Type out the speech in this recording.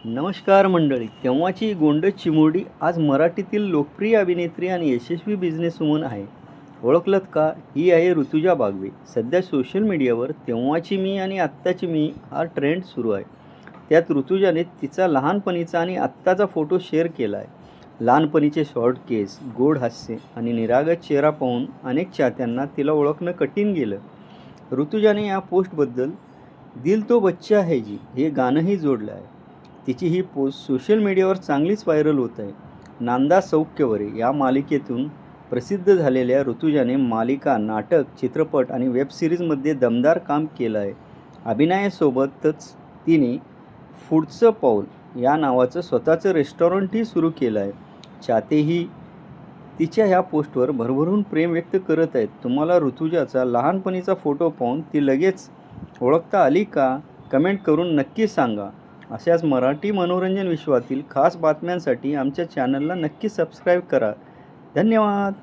नमस्कार मंडळी. तेव्हाची गोंड चिमुरडी आज मराठीतील लोकप्रिय अभिनेत्री आणि यशस्वी बिझनेसवुमन आहे. ओळखलत का? ही आहे ऋतुजा बागवे. सध्या सोशल मीडियावर तेव्हाची मी आणि आत्ताची मी हा ट्रेंड सुरू आहे. त्यात ऋतुजाने तिचा लहानपणीचा आणि आत्ताचा फोटो शेअर केला आहे. लहानपणीचे शॉर्ट केस, गोड हास्य आणि निरागस चेहरा पाहून अनेक चाहत्यांना तिला ओळखणं कठीण गेलं. ऋतुजाने या पोस्टबद्दल दिल तो बच्चा है जी हे गाणंही जोडलं आहे. तिची ही पोस्ट सोशल मीडियावर चांगलीच व्हायरल होत आहे. नांदा सौख्यवरे या मालिकेतून प्रसिद्ध झालेल्या ऋतुजाने मालिका, नाटक, चित्रपट आणि वेब सिरीजमध्ये दमदार काम केलं आहे. अभिनयासोबतच तिने पुढचं पाऊल या नावाचं स्वतःचं रेस्टॉरंटही सुरू केलं आहे. चाहतेही तिच्या ह्या पोस्टवर भरभरून प्रेम व्यक्त करत आहेत. तुम्हाला ऋतुजाचा लहानपणीचा फोटो पाहून ती लगेच ओळखता आली का? कमेंट करून नक्की सांगा. अशाच मराठी मनोरंजन विश्वातील खास बातम्यांसाठी आमच्या चॅनलला नक्की सबस्क्राईब करा. धन्यवाद.